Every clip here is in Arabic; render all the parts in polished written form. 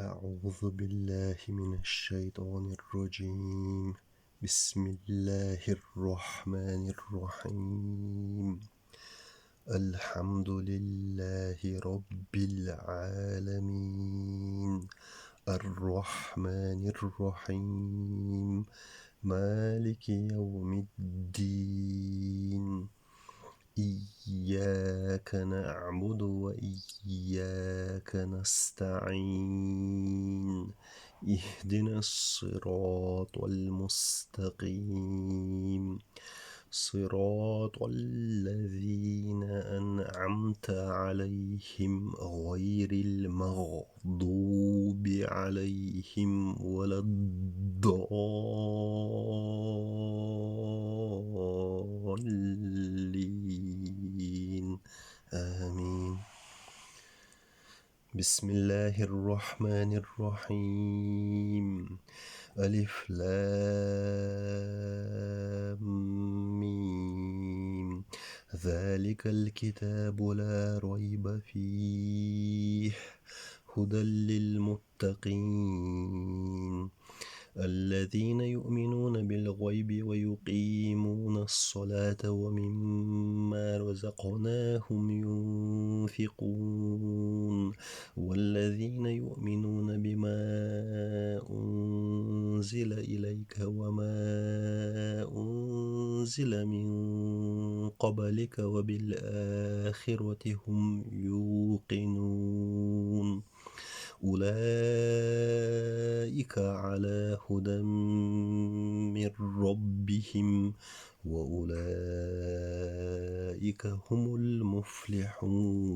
أعوذ بالله من الشيطان الرجيم. بسم الله الرحمن الرحيم. الحمد لله رب العالمين، الرحمن الرحيم، مالك يوم الدين. إياك نعبد وإياك نستعين. اهدنا الصراط المستقيم، صراط الذين أنعمت عليهم غير المغضوب عليهم ولا الضالين. آمين. بسم الله الرحمن الرحيم. ألف لام ميم. ذلك الكتاب لا ريب فيه، هدى للمتقين الذين يؤمنون بالغيب ويقيمون الصلاة ومما رزقناهم ينفقون والذين يؤمنون بما أنزل إليك وما أنزل من قبلك وبالآخرة هم يوقنون. أولئك على هدى من ربهم وأولئك هم المفلحون.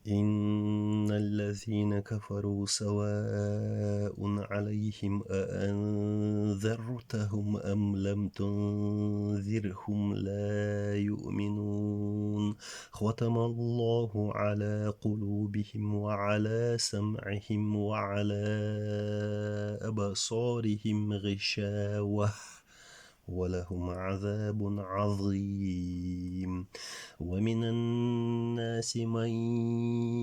إن الذين كفروا سواء عليهم أأنذرتهم أم لم تنذرهم لا يؤمنون. ختم الله على قلوبهم وعلى سمعهم وعلى أبصارهم غشاوة ولهم عذاب عظيم. ومن الناس من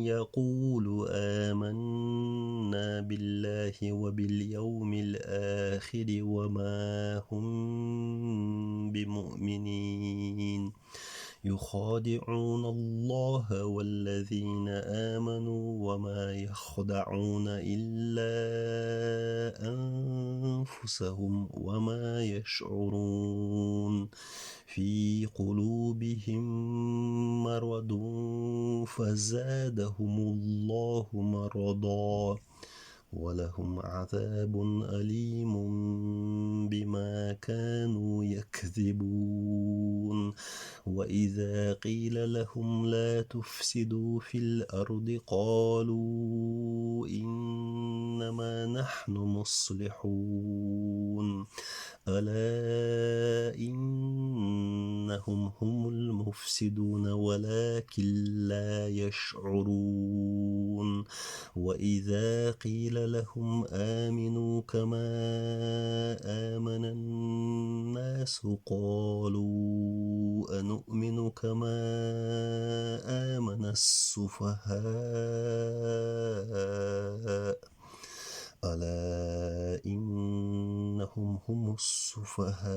يقول آمنا بالله وباليوم الآخر وما هم بمؤمنين، يخادعون الله والذين آمنوا وما يخدعون إلا أنفسهم وما يشعرون. في قلوبهم مرض فزادهم الله مرضا ولهم عذاب أليم بما كانوا يكذبون. وإذا قيل لهم لا تفسدوا في الأرض قالوا إنما نحن مصلحون. ألا إنهم هم المفسدون ولكن لا يشعرون. وإذا قيل لهم آمنوا كما آمن الناس قالوا أنؤمن كما آمن السفهاء. ألا إنهم هم السفهاء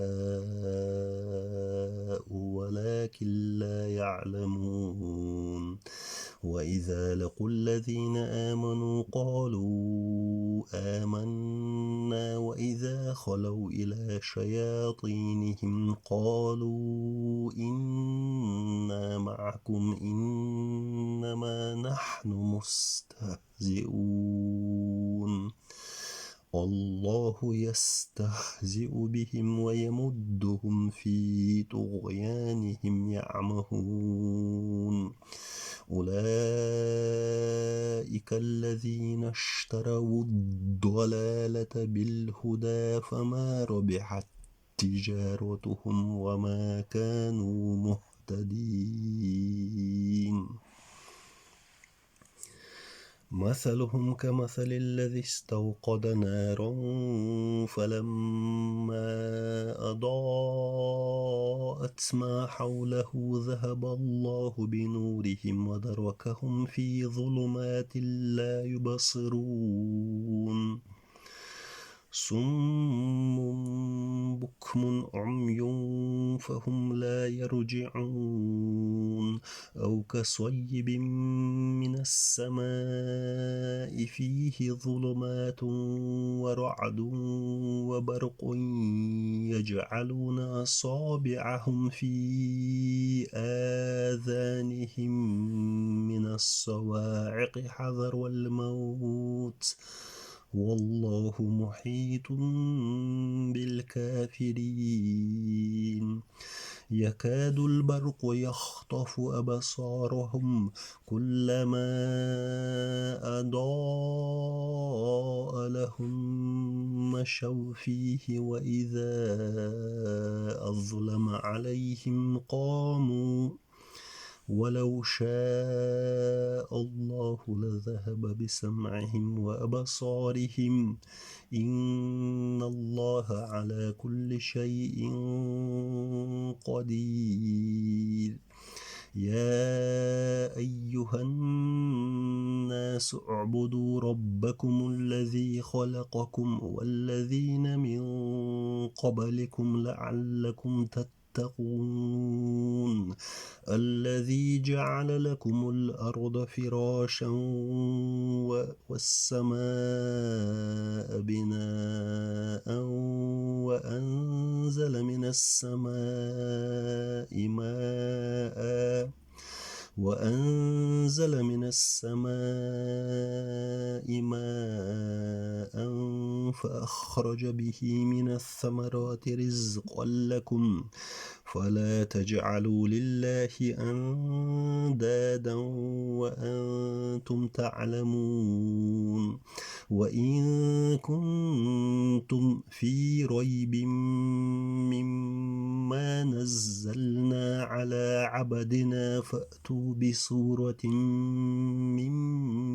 ولكن لا يعلمون. وإذا لقوا الذين آمنوا قالوا آمنا وإذا خلوا إلى شياطينهم قالوا إنا معكم إنما نحن مستهزئون. الله يستهزئ بهم ويمدهم في طغيانهم يعمهون. أولئك الذين اشتروا الضلالة بالهدى فما ربحت تجارتهم وما كانوا مهتدين. مثلهم كمثل الذي استوقد نارا فلما أضاءت ما حوله ذهب الله بنورهم وتركهم في ظلمات لا يبصرون صم بكم عمي فهم لا يرجعون أو كصيب من السماء فيه ظلمات ورعد وبرق يجعلون أصابعهم في آذانهم من الصواعق حذر الموت والله محيط بالكافرين يكاد البرق يخطف أبصارهم كلما أضاء لهم مشوا فيه وإذا أظلم عليهم قاموا ولو شاء الله لذهب بسمعهم وأبصارهم إن الله على كل شيء قدير يا أيها الناس اعبدوا ربكم الذي خلقكم والذين من قبلكم لعلكم تتقون الذي جعل لكم الأرض فراشا والسماء بناء وأنزل من السماء ماء فأخرج به من الثمرات رزقا لكم فلا تجعلوا لله أندادا وأنتم تعلمون وإن كنتم في ريب مما نزلنا على عبدنا فأتوا بسورة من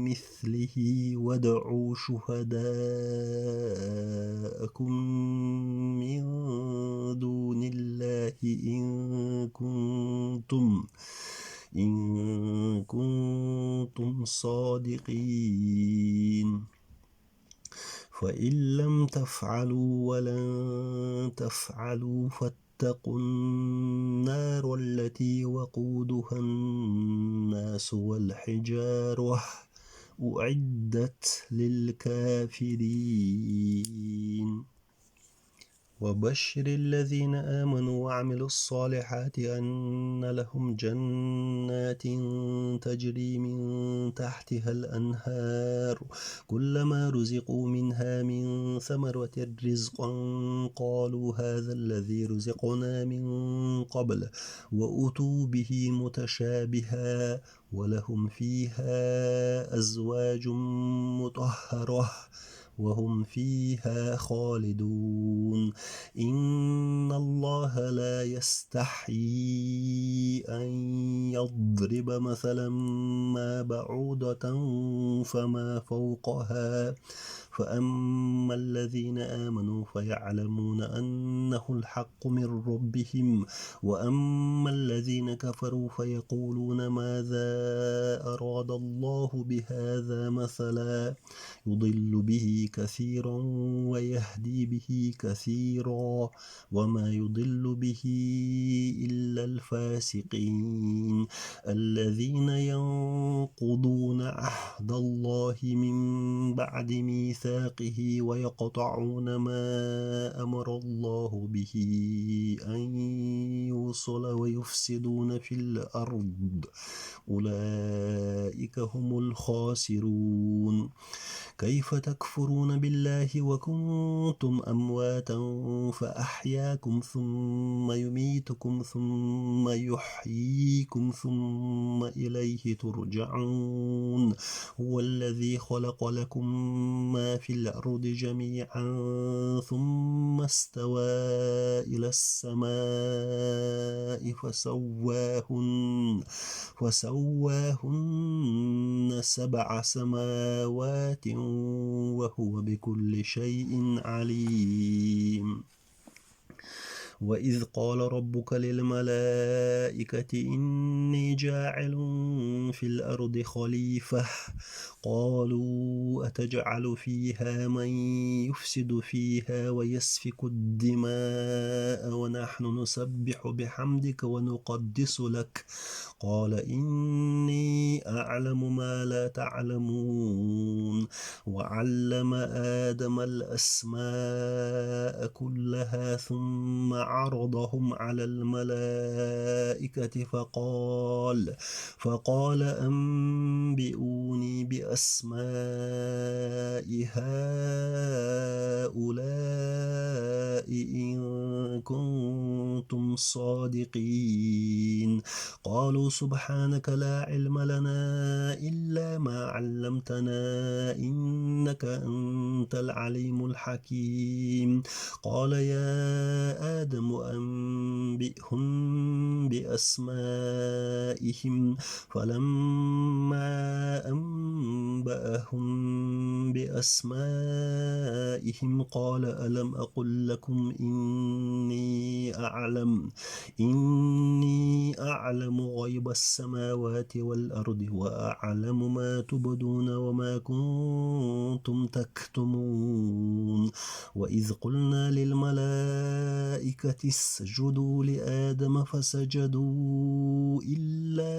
مثله وادعوا شهداءكم من دون الله إن كنتم صادقين فإن لم تفعلوا ولن تفعلوا فاتقوا النار التي وقودها الناس والحجارة أعدت للكافرين وبشر الذين آمنوا وعملوا الصالحات أن لهم جنات تجري من تحتها الأنهار كلما رزقوا منها من ثمرة رزقا قالوا هذا الذي رزقنا من قبل وأتوا به متشابها ولهم فيها أزواج مطهرة وهم فيها خالدون إن الله لا يستحيي أن يضرب مثلا ما بعوضة فما فوقها فأما الذين آمنوا فيعلمون أنه الحق من ربهم وأما الذين كفروا فيقولون ماذا أراد الله بهذا مثلا يضل به كثيرا ويهدي به كثيرا وما يضل به إلا الفاسقين الذين ينقضون عهد الله من بعد ميثاقه ويقطعون ما أمر الله به أن يوصل ويفسدون في الأرض أولئك هم الخاسرون كيف تكفرون بالله وكنتم أمواتا فأحياكم ثم يميتكم ثم يحييكم ثم إليه ترجعون هو الذي خلق لكم ما في الأرض جميعا ثم استوى إلى السماء فسواهن 7 سماوات وهو بكل شيء عليم وإذ قال ربك للملائكة إني جاعل في الأرض خليفة قالوا أتجعل فيها من يفسد فيها ويسفك الدماء ونحن نسبح بحمدك ونقدس لك قال إني أعلم ما لا تعلمون وعلم آدم الأسماء كلها ثم عرضهم على الملائكة فقال أنبئوني بأسماء هؤلاء إن كنتم صادقين قالوا سبحانك لا علم لنا إلا ما علمتنا إنك أنت العليم الحكيم قال يا آدم أنبئهم بأسمائهم فلما أنبأهم بأسمائهم قال ألم أقل لكم إني أعلم غيب السماوات والأرض وأعلم ما تبدون وما كنتم تكتمون وإذ قلنا للملائكة اسجدوا لآدم فسجدوا إلا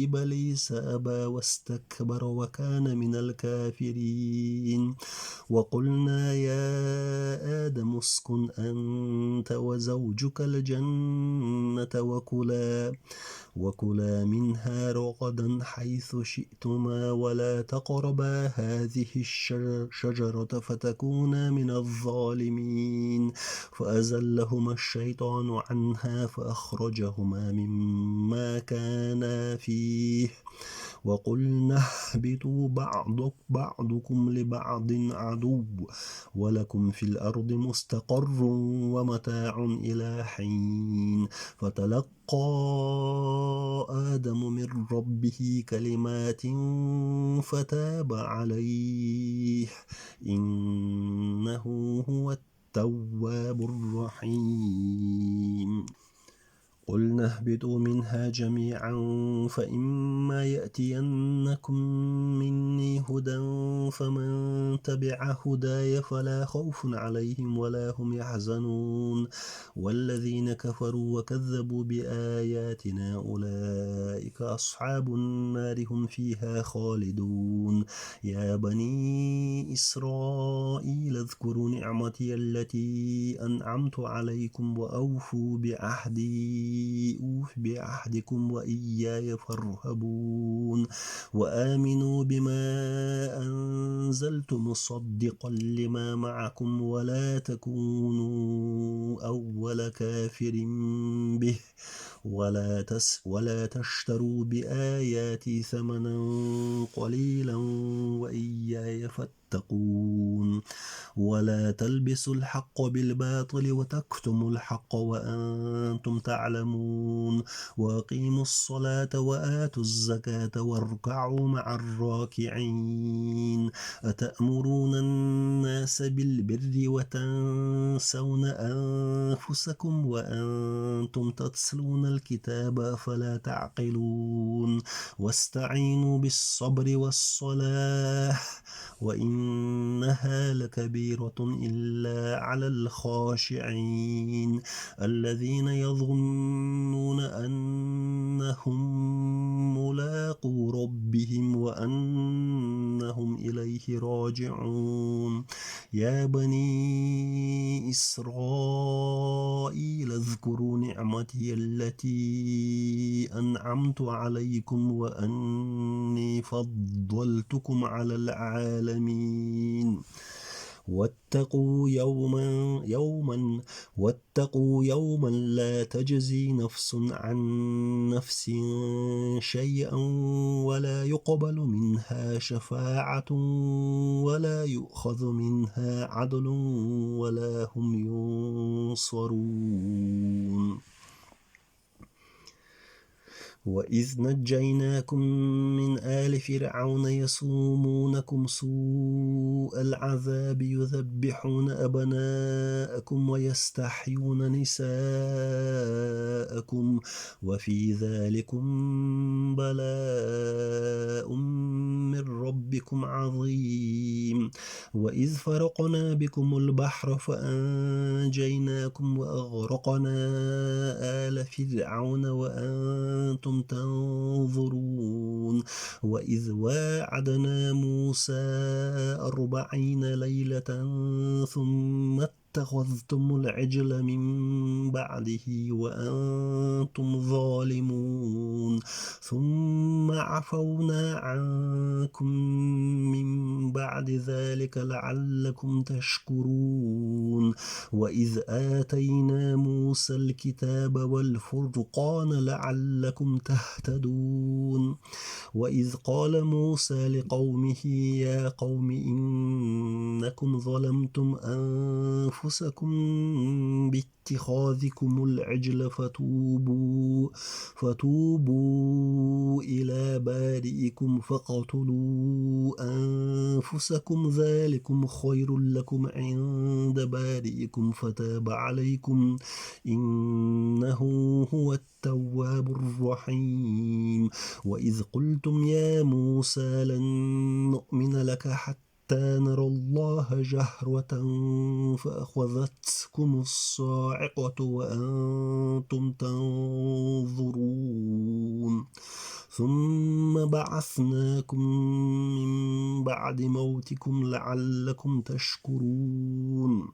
إبليس أبى واستكبر وكان من الكافرين وقلنا يا آدم اسكن أنت وزوجك الجنة وكلا منها رغدا حيث شئتما ولا تقربا هذه الشجرة فتكونا من الظالمين فأزلهما الشيطان عنها فأخرجهما مما كانا فيه وقلنا اهبطوا بعضكم لبعض عدو ولكم في الأرض مستقر ومتاع إلى حين فتلقى آدم من ربه كلمات فتاب عليه إنه هو التواب الرحيم قلنا اهبطوا منها جميعا فإما يأتينكم مني هدى فمن تبع هداي فلا خوف عليهم ولا هم يحزنون والذين كفروا وكذبوا بآياتنا أولئك أصحاب النار هم فيها خالدون يا بني إسرائيل اذكروا نعمتي التي أنعمت عليكم وأوفوا بعهدي أوف بعهدكم وإياي فارهبون وآمنوا بما أنزلت مصدقا لما معكم ولا تكونوا أول كافر به ولا تشتروا بآياتي ثمنا قليلا وإياي فاتقون ولا تلبسوا الحق بالباطل وتكتموا الحق وأنتم تعلمون وأقيموا الصلاة وآتوا الزكاة واركعوا مع الراكعين أتأمرون الناس بالبر وتنسون أنفسكم وأنتم تتلون الكتاب فلا تعقلون واستعينوا بالصبر والصلاة وإنها لكبيرة إلا على الخاشعين الذين يظنون أنهم ملاقو ربهم وأنهم إليه راجعون يا بني إسرائيل اذكروا نعمتي التي أنعمت عليكم وأني إني فضلتكم على العالمين واتقوا يوما لا تجزي نفس عن نفس شيئا ولا يقبل منها شفاعة ولا يؤخذ منها عدل ولا هم ينصرون وإذ نجيناكم من آل فرعون يسومونكم سوء العذاب يذبحون أبناءكم ويستحيون نساءكم وفي ذلكم بلاء من ربكم عظيم وإذ فرقنا بكم البحر فأنجيناكم وأغرقنا آل فرعون وأنتم تنظرون وإذ واعدنا موسى 40 ليلة ثم اتخذتم العجل من بعده وأنتم ظالمون ثم عفونا عنكم من بعد ذلك لعلكم تشكرون وإذ آتينا موسى الكتاب والفرقان لعلكم تهتدون وإذ قال موسى لقومه يا قوم إنكم ظلمتم أنفسكم باتخاذكم العجل فتوبوا إلى بارئكم فاقتلوا أنفسكم ذلكم خير لكم عند بارئكم فتاب عليكم إنه هو التواب الرحيم وإذ قلتم يا موسى لن نؤمن لك حتى نرى الله جهرة فأخذتكم الصاعقة وأنتم تنظرون ثم بعثناكم من بعد موتكم لعلكم تشكرون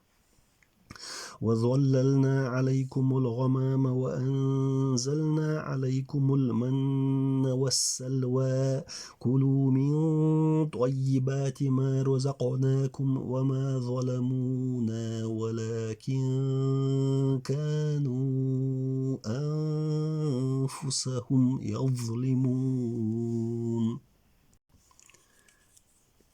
وظللنا عليكم الغمام وأنزلنا عليكم المن والسلوى كلوا من طيبات ما رزقناكم وما ظلمونا ولكن كانوا أنفسهم يظلمون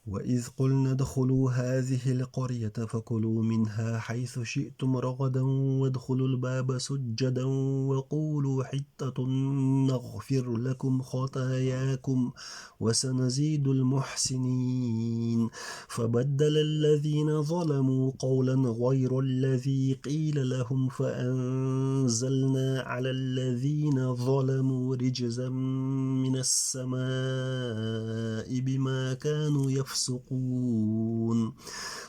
وإذ قلنا ادخلوا هذه القرية فكلوا منها حيث شئتم رغدا وادخلوا الباب سجدا وقولوا حطة نغفر لكم خطاياكم وسنزيد المحسنين فبدل الذين ظلموا قولا غير الذي قيل لهم فأنزلنا على الذين ظلموا رجزا من السماء بما كانوا يفسقون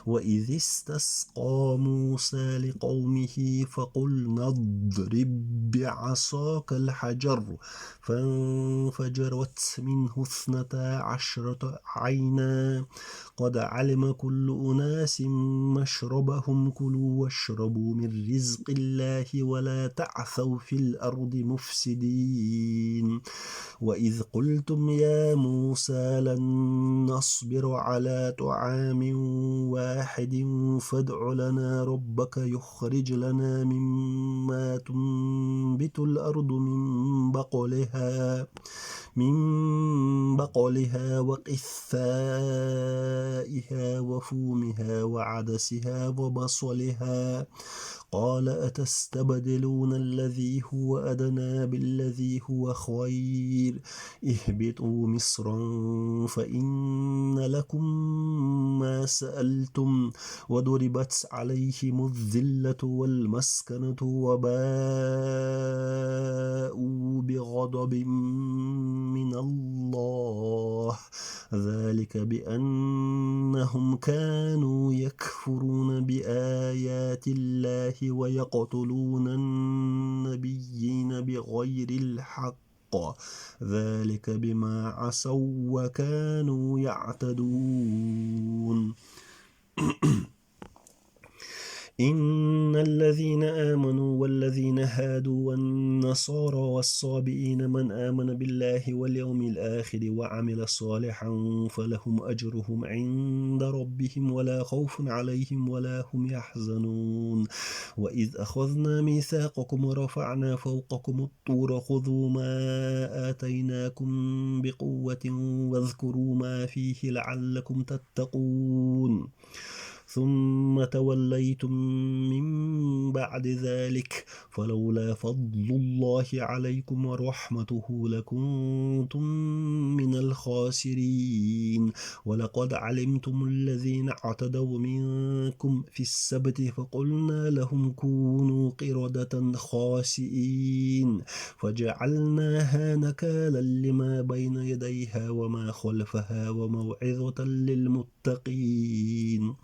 وإذ استسقى موسى لقومه فقلنا اضرب بعصاك الحجر فانفجرت منه 12 عينا قد علم كل أناس مشربهم كلوا واشربوا من رزق الله ولا تعثوا في الأرض مفسدين وإذ قلتم يا موسى لن نصبر على طعام واحد فادع لنا ربك يخرج لنا مما تنبت الأرض من بقلها وقثائها وفومها وعدسها وبصلها قال أتستبدلون الذي هو أدنى بالذي هو خير اهبطوا مصرا فإن لكم ما سألتم وضربت عليهم الذلة والمسكنة وباءوا بغضب من الله ذلك بأنهم كانوا يكفرون بآيات الله ويقتلون النبيين بغير الحق ذلك بما عصوا وكانوا يعتدون إن الذين آمنوا والذين هادوا والنصارى والصابئين من آمن بالله واليوم الآخر وعمل صالحا فلهم أجرهم عند ربهم ولا خوف عليهم ولا هم يحزنون وإذ أخذنا ميثاقكم ورفعنا فوقكم الطور خذوا ما آتيناكم بقوة واذكروا ما فيه لعلكم تتقون ثم توليتم من بعد ذلك فلولا فضل الله عليكم ورحمته لكنتم من الخاسرين ولقد علمتم الذين اعتدوا منكم في السبت فقلنا لهم كونوا قردة خاسئين فجعلناها نكالا لما بين يديها وما خلفها وموعظة للمتقين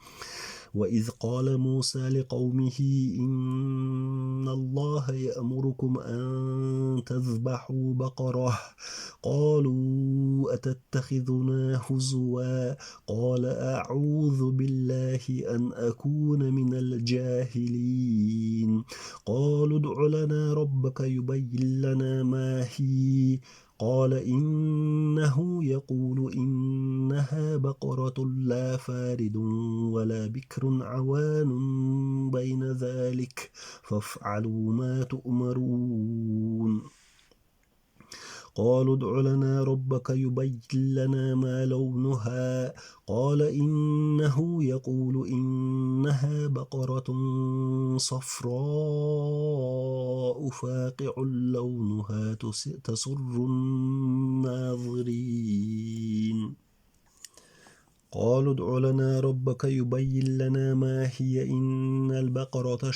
وإذ قال موسى لقومه إن الله يأمركم أن تذبحوا بقرة قالوا أتتخذنا هزوا قال أعوذ بالله أن أكون من الجاهلين قالوا ادع لنا ربك يبين لنا ما هي قال إنه يقول إنها بقرة لا فارض ولا بكر عوان بين ذلك فافعلوا ما تؤمرون قالوا ادع لنا ربك يبين لنا ما لونها قال إنه يقول إنها بقرة صفراء فاقع لونها تسر الناظرين قالوا ادع لنا ربك يبين لنا ما هي إن البقرة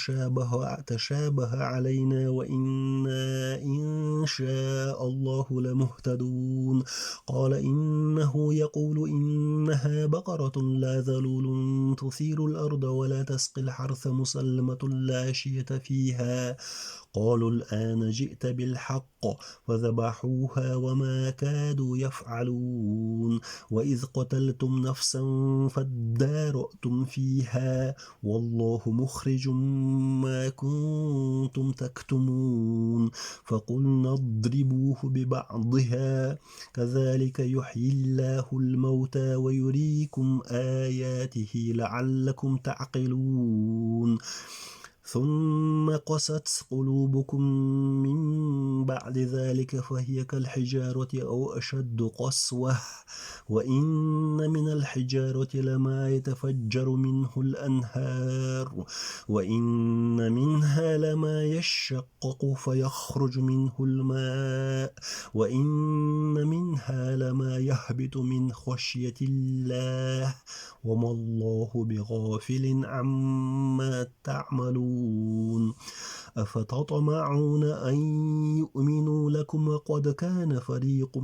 تشابه علينا وإنا إن شاء الله لمهتدون قال إنه يقول إنها بقرة لا ذلول تثير الأرض ولا تسقي الحرث مسلمة لا شية فيها قالوا الآن جئت بالحق فذبحوها وما كادوا يفعلون وإذ قتلتم نفسا فادارأتم فيها والله مخرج ما كنتم تكتمون فقلنا اضربوه ببعضها كذلك يحيي الله الموتى ويريكم آياته لعلكم تعقلون ثم قست قلوبكم من بعد ذلك فهي كالحجارة أو أشد قسوة وإن من الحجارة لما يتفجر منه الأنهار وإن منها لما يشقق فيخرج منه الماء وإن منها لما يهبط من خشية الله وما الله بغافل عما تعملون أفتطمعون أن يؤمنوا لكم وقد كان فريق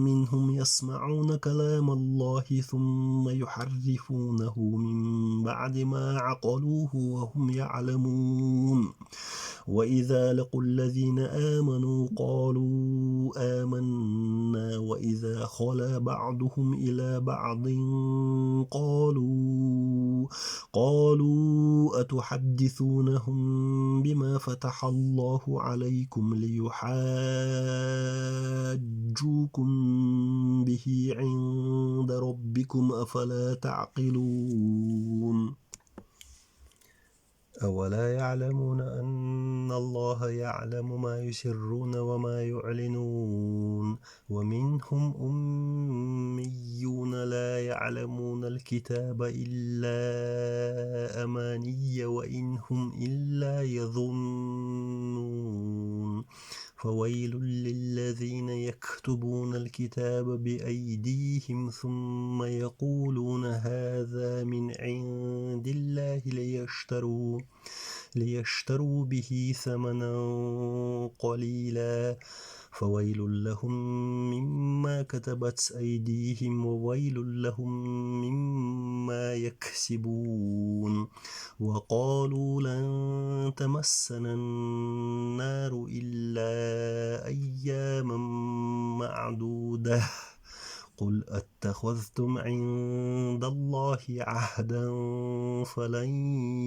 منهم يسمعون كلام الله ثم يحرفونه من بعد ما عقلوه وهم يعلمون وإذا لقوا الذين آمنوا قالوا آمنا وإذا خلا بعضهم إلى بعض قالوا أتحدثونهم بما فتح الله عليكم ليحاجوكم به عند ربكم أفلا تعقلون أولا يعلمون أن الله يعلم ما يسرون وما يعلنون ومنهم أميون لا يعلمون الكتاب إلا أماني وإن هم إلا يظنون فويل للذين يكتبون الكتاب بأيديهم ثم يقولون هذا من عند الله ليشتروا به ثمنا قليلا فويل لهم مما كتبت أيديهم وويل لهم مما يكسبون وقالوا لن تمسنا النار إلا أياما معدودة قل أتخذتم عند الله عهدا فلن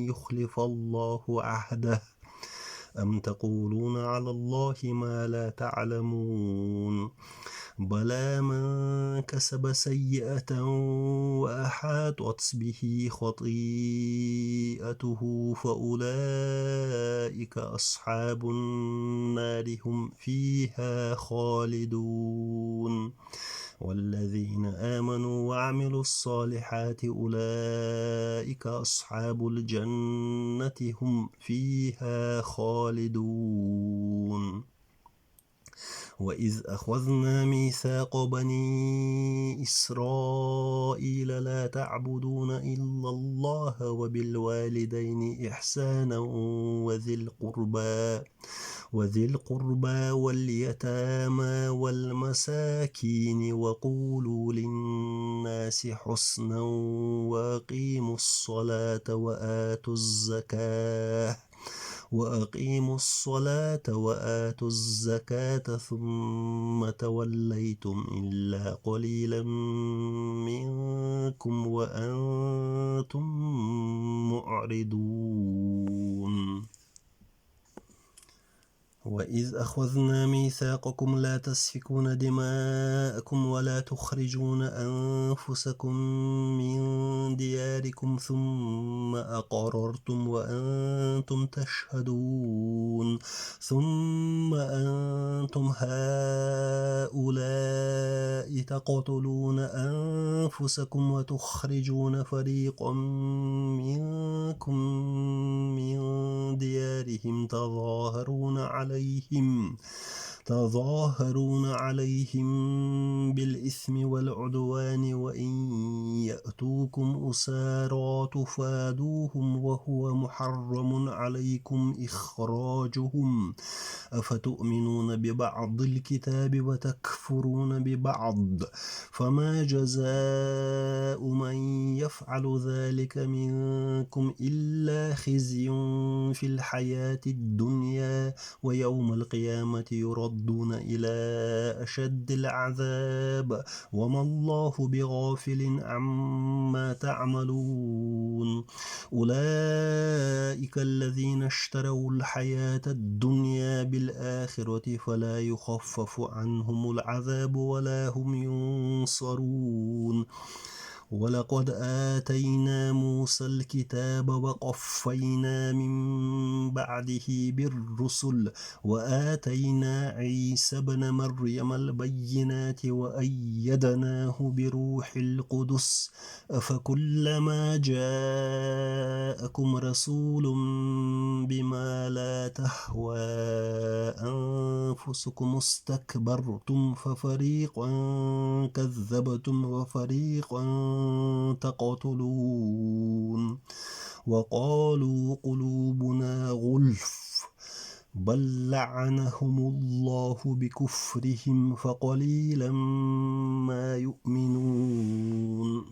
يخلف الله عهده أم تقولون على الله ما لا تعلمون بلى من كسب سيئة وأحاطت به خطيئته فأولئك أصحاب النار هم فيها خالدون والذين آمنوا وعملوا الصالحات أولئك أصحاب الجنة هم فيها خالدون وإذ أخذنا ميثاق بني إسرائيل لا تعبدون إلا الله وبالوالدين إحسانا وذي القربى واليتامى والمساكين وقولوا للناس حسنا وأقيموا الصلاة وآتوا الزكاة ثم توليتم إلا قليلا منكم وأنتم معرضون وإذ أخذنا ميثاقكم لا تسفكون دماءكم ولا تخرجون أنفسكم من دياركم ثم أقررتم وأنتم تشهدون ثم أنتم هؤلاء تقتلون أنفسكم وتخرجون فريقا منكم من ديارهم تظاهرون عليهم بالإثم والعدوان وإن يأتوكم أسارى تفادوهم وهو محرم عليكم إخراجهم أفتؤمنون ببعض الكتاب وتكفرون ببعض فما جزاء من يفعل ذلك منكم إلا خزي في الحياة الدنيا ويوم القيامة يردون إلى أشد العذاب وما الله بغافل عما تعملون أولئك الذين اشتروا الحياة الدنيا بالآخرة فلا يخفف عنهم العذاب ولا هم ينصرون ولقد آتينا موسى الكتاب وقفينا من بعده بالرسل وآتينا عيسى ابن مريم البينات وأيدناه بروح القدس أفكلما جاءكم رسول بما لا تهوى أنفسكم استكبرتم ففريقا كذبتم وفريقا تقتلون وقالوا قلوبنا غلف بل لعنهم الله بكفرهم فقليلا ما يؤمنون